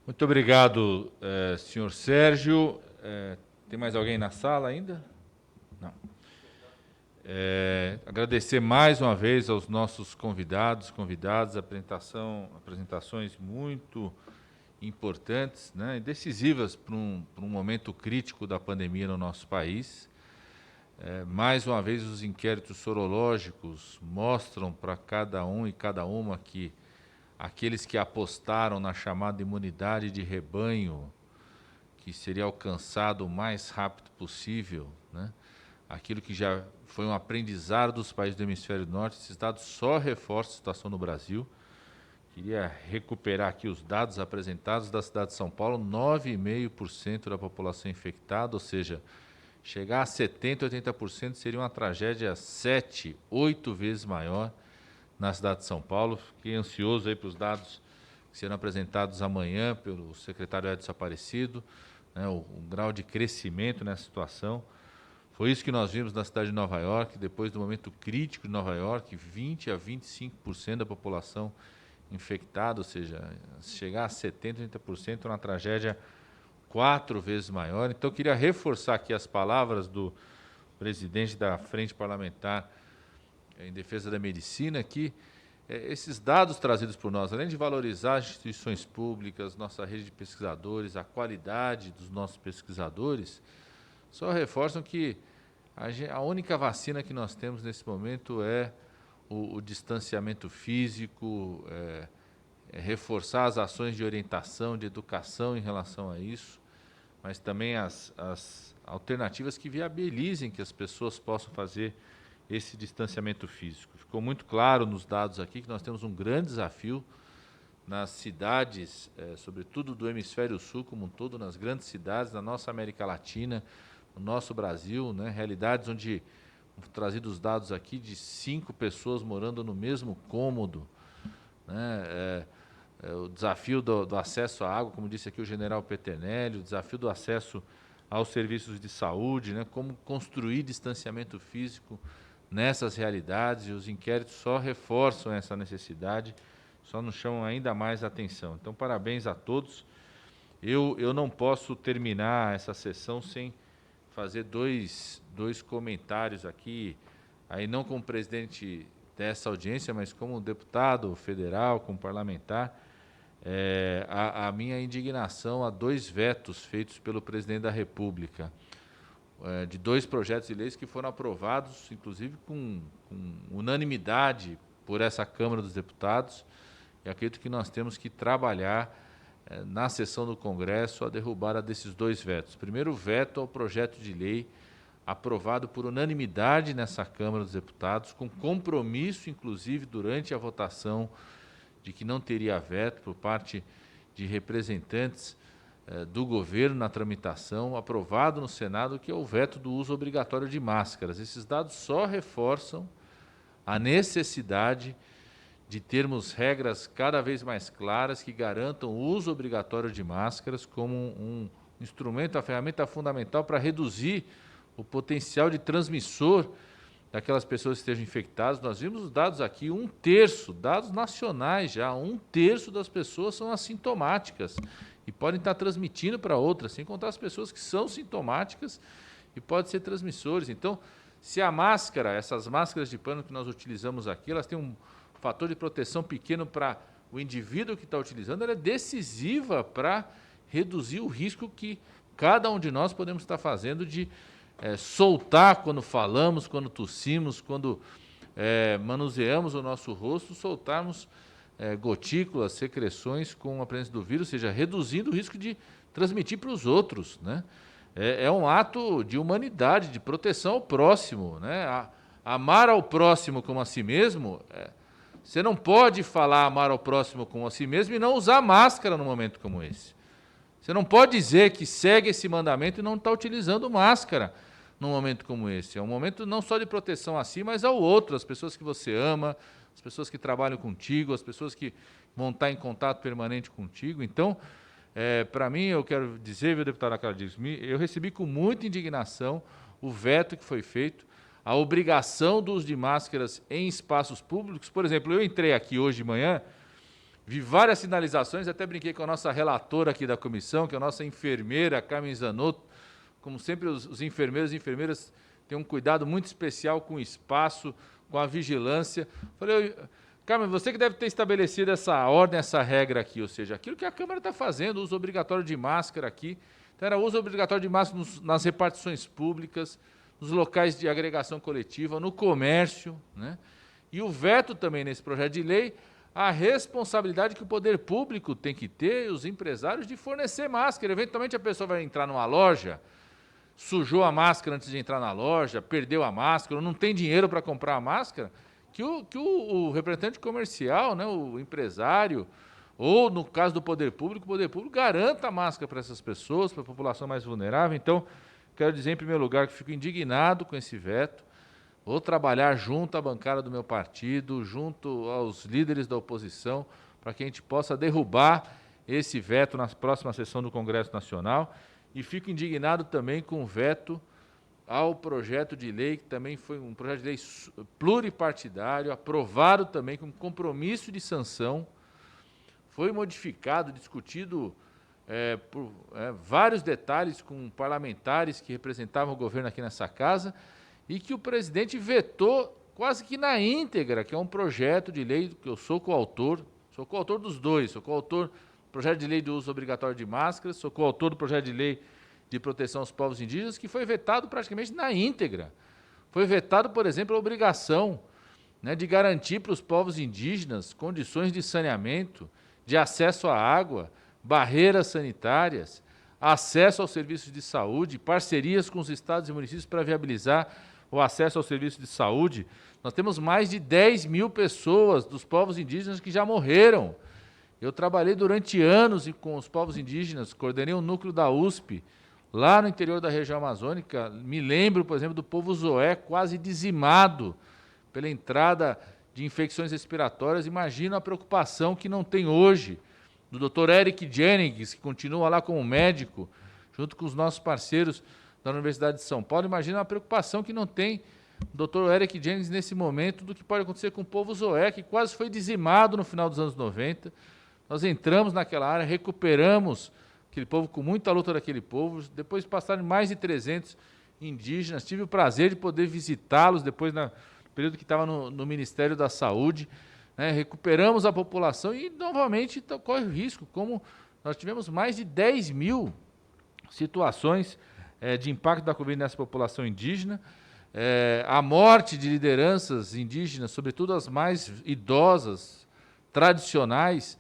Muito obrigado, senhor Sérgio. Tem mais alguém na sala ainda? Não. Agradecer mais uma vez aos nossos convidadas, apresentações muito importantes, né, e decisivas para um momento crítico da pandemia no nosso país. Mais uma vez, os inquéritos sorológicos mostram para cada um e cada uma que aqueles que apostaram na chamada imunidade de rebanho, que seria alcançado o mais rápido possível, né? Aquilo que já foi um aprendizado dos países do hemisfério norte, esses dados só reforçam a situação no Brasil. Queria recuperar aqui os dados apresentados da cidade de São Paulo: 9,5% da população infectada, ou seja, chegar a 70%, 80% seria uma tragédia 7, 8 vezes maior na cidade de São Paulo. Fiquei ansioso aí para os dados que serão apresentados amanhã pelo secretário Edson Aparecido, né, o grau de crescimento nessa situação. Foi isso que nós vimos na cidade de Nova York, depois do momento crítico de Nova York, 20 a 25% da população infectada, ou seja, chegar a 70%, 80% é uma tragédia 4 vezes maior. Então, eu queria reforçar aqui as palavras do presidente da Frente Parlamentar em Defesa da Medicina, que esses dados trazidos por nós, além de valorizar as instituições públicas, nossa rede de pesquisadores, a qualidade dos nossos pesquisadores, só reforçam que a única vacina que nós temos nesse momento é o distanciamento físico, reforçar as ações de orientação, de educação em relação a isso, mas também as alternativas que viabilizem que as pessoas possam fazer esse distanciamento físico. Ficou muito claro nos dados aqui que nós temos um grande desafio nas cidades, sobretudo do hemisfério sul como um todo, nas grandes cidades da nossa América Latina, no nosso Brasil, né, realidades onde, trazidos os dados aqui, de 5 pessoas morando no mesmo cômodo, né, o desafio do acesso à água, como disse aqui o general Peternelli, o desafio do acesso aos serviços de saúde, né, como construir distanciamento físico nessas realidades, e os inquéritos só reforçam essa necessidade, só nos chamam ainda mais a atenção. Então, parabéns a todos. Eu não posso terminar essa sessão sem fazer dois comentários aqui, aí não como presidente dessa audiência, mas como deputado federal, como parlamentar, a minha indignação a 2 vetos feitos pelo presidente da República, de 2 projetos de leis que foram aprovados, inclusive com unanimidade por essa Câmara dos Deputados, e acredito que nós temos que trabalhar na sessão do Congresso a derrubada desses 2 vetos. Primeiro, o veto ao projeto de lei aprovado por unanimidade nessa Câmara dos Deputados, com compromisso, inclusive, durante a votação, de que não teria veto por parte de representantes do governo na tramitação, aprovado no Senado, que é o veto do uso obrigatório de máscaras. Esses dados só reforçam a necessidade de termos regras cada vez mais claras que garantam o uso obrigatório de máscaras como um instrumento, a ferramenta fundamental para reduzir o potencial de transmissor daquelas pessoas que estejam infectadas. Nós vimos os dados aqui, 1/3, dados nacionais já, 1/3 das pessoas são assintomáticas e podem estar transmitindo para outras, sem contar as pessoas que são sintomáticas e podem ser transmissores. Então, se a máscara, essas máscaras de pano que nós utilizamos aqui, elas têm um fator de proteção pequeno para o indivíduo que está utilizando, ela é decisiva para reduzir o risco que cada um de nós podemos estar fazendo de soltar quando falamos, quando tossimos, quando manuseamos o nosso rosto, soltarmos gotículas, secreções com a presença do vírus, ou seja, reduzindo o risco de transmitir para os outros, né? É um ato de humanidade, de proteção ao próximo, né? Amar ao próximo como a si mesmo, você não pode falar amar ao próximo como a si mesmo e não usar máscara num momento como esse. Você não pode dizer que segue esse mandamento e não está utilizando máscara num momento como esse. É um momento não só de proteção a si, mas ao outro, as pessoas que você ama, as pessoas que trabalham contigo, as pessoas que vão estar em contato permanente contigo. Então, para mim, eu quero dizer, viu, deputado Aclardius, eu recebi com muita indignação o veto que foi feito, a obrigação do uso de máscaras em espaços públicos. Por exemplo, eu entrei aqui hoje de manhã Vi várias sinalizações, até brinquei com a nossa relatora aqui da comissão, que é a nossa enfermeira, Carmen Zanotto. Como sempre, os enfermeiros e enfermeiras têm um cuidado muito especial com o espaço, com a vigilância. Falei, Carmen, você que deve ter estabelecido essa ordem, essa regra aqui, ou seja, aquilo que a Câmara está fazendo, uso obrigatório de máscara aqui. Então, era uso obrigatório de máscara nas repartições públicas, nos locais de agregação coletiva, no comércio, né? E o veto também nesse projeto de lei, a responsabilidade que o poder público tem que ter, os empresários, de fornecer máscara. Eventualmente a pessoa vai entrar numa loja, sujou a máscara antes de entrar na loja, perdeu a máscara, não tem dinheiro para comprar a máscara, que o representante comercial, né, o empresário, ou no caso do poder público, o poder público garanta a máscara para essas pessoas, para a população mais vulnerável. Então, quero dizer, em primeiro lugar, que fico indignado com esse veto. Vou trabalhar junto à bancada do meu partido, junto aos líderes da oposição, para que a gente possa derrubar esse veto na próxima sessão do Congresso Nacional. E fico indignado também com o veto ao projeto de lei, que também foi um projeto de lei pluripartidário, aprovado também com compromisso de sanção. Foi modificado, discutido por vários detalhes com parlamentares que representavam o governo aqui nessa casa, e que o presidente vetou quase que na íntegra, que é um projeto de lei que eu sou coautor dos dois, sou coautor do projeto de lei do uso obrigatório de máscaras, sou coautor do projeto de lei de proteção aos povos indígenas, que foi vetado praticamente na íntegra. Foi vetado, por exemplo, a obrigação, né, de garantir para os povos indígenas condições de saneamento, de acesso à água, barreiras sanitárias, acesso aos serviços de saúde, parcerias com os estados e municípios para viabilizar o acesso ao serviço de saúde. Nós temos mais de 10 mil pessoas dos povos indígenas que já morreram. Eu trabalhei durante anos com os povos indígenas, coordenei um núcleo da USP, lá no interior da região amazônica. Me lembro, por exemplo, do povo Zoé, quase dizimado pela entrada de infecções respiratórias. Imagina a preocupação que não tem hoje, do Dr. Eric Jennings, que continua lá como médico, junto com os nossos parceiros da Universidade de São Paulo. Imagina a preocupação que não tem o Dr. Eric Jennings nesse momento do que pode acontecer com o povo Zoé, que quase foi dizimado no final dos anos 90. Nós entramos naquela área, recuperamos aquele povo com muita luta daquele povo. Depois passaram mais de 300 indígenas. Tive o prazer de poder visitá-los depois, no período que estava no Ministério da Saúde. Né? Recuperamos a população e, novamente, corre o risco, como nós tivemos mais de 10 mil situações de impacto da Covid nessa população indígena, a morte de lideranças indígenas, sobretudo as mais idosas, tradicionais,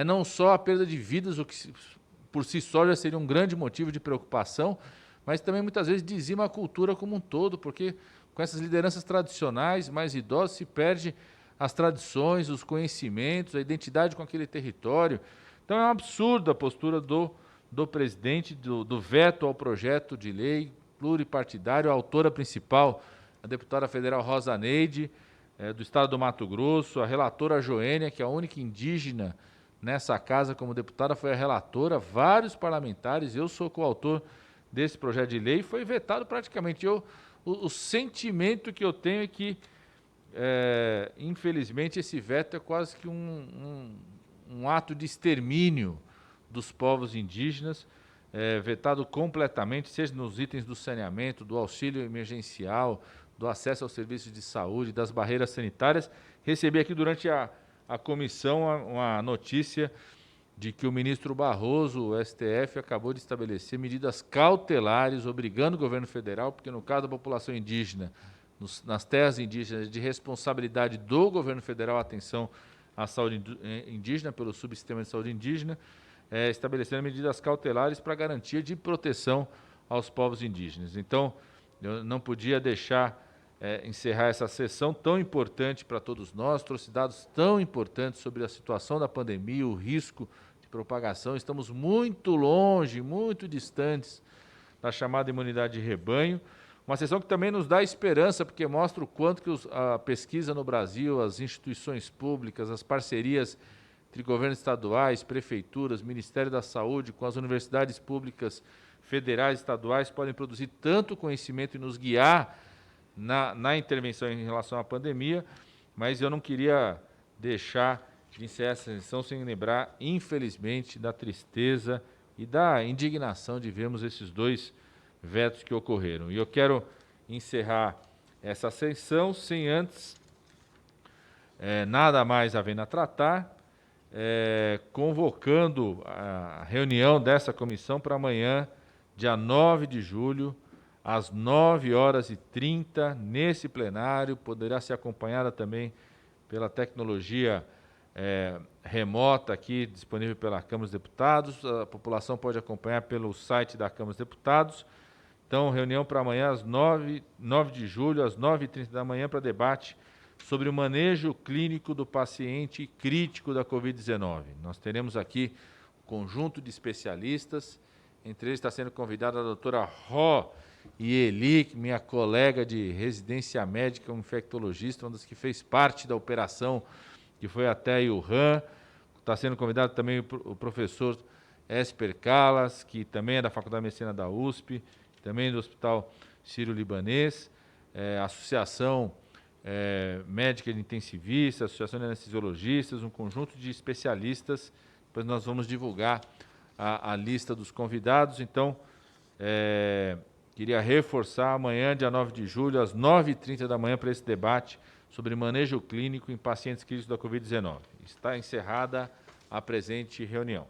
não só a perda de vidas, o que por si só já seria um grande motivo de preocupação, mas também muitas vezes dizima a cultura como um todo, porque com essas lideranças tradicionais, mais idosas, se perde as tradições, os conhecimentos, a identidade com aquele território. Então é um absurdo a postura do presidente, do veto ao projeto de lei pluripartidário. A autora principal, a deputada federal Rosa Neide, do estado do Mato Grosso, a relatora Joênia, que é a única indígena nessa casa como deputada, foi a relatora, vários parlamentares, eu sou coautor desse projeto de lei, foi vetado praticamente. O sentimento que eu tenho é que, infelizmente, esse veto é quase que um ato de extermínio dos povos indígenas, vetado completamente, seja nos itens do saneamento, do auxílio emergencial, do acesso aos serviços de saúde, das barreiras sanitárias. Recebi aqui durante a comissão uma notícia de que o ministro Barroso, o STF, acabou de estabelecer medidas cautelares, obrigando o governo federal, porque no caso da população indígena, nas terras indígenas, de responsabilidade do governo federal, atenção à saúde indígena, pelo subsistema de saúde indígena, estabelecendo medidas cautelares para garantia de proteção aos povos indígenas. Então, eu não podia deixar encerrar essa sessão tão importante para todos nós, trouxe dados tão importantes sobre a situação da pandemia, o risco de propagação. Estamos muito longe, muito distantes da chamada imunidade de rebanho. Uma sessão que também nos dá esperança, porque mostra o quanto que a pesquisa no Brasil, as instituições públicas, as parcerias entre governos estaduais, prefeituras, Ministério da Saúde, com as universidades públicas federais e estaduais, podem produzir tanto conhecimento e nos guiar na intervenção em relação à pandemia, mas eu não queria deixar de encerrar essa sessão sem lembrar, infelizmente, da tristeza e da indignação de vermos esses dois vetos que ocorreram. E eu quero encerrar essa sessão sem antes nada mais havendo a tratar, convocando a reunião dessa comissão para amanhã, dia 9 de julho, às 9h30, nesse plenário. Poderá ser acompanhada também pela tecnologia remota aqui, disponível pela Câmara dos Deputados. A população pode acompanhar pelo site da Câmara dos Deputados. Então, reunião para amanhã, às 9 de julho, às 9h30 da manhã, para debate sobre o manejo clínico do paciente crítico da Covid-19. Nós teremos aqui um conjunto de especialistas, entre eles está sendo convidada a doutora Ró Eli, minha colega de residência médica, um infectologista, uma das que fez parte da operação que foi até Wuhan. Está sendo convidado também o professor Esper Calas, que também é da Faculdade de Medicina da USP, também do Hospital Sírio-Libanês, Associação Médica de Intensivistas, Associação de Anestesiologistas, um conjunto de especialistas. Depois nós vamos divulgar a lista dos convidados. Então, queria reforçar amanhã, dia 9 de julho, às 9h30 da manhã, para esse debate sobre manejo clínico em pacientes críticos da Covid-19. Está encerrada a presente reunião.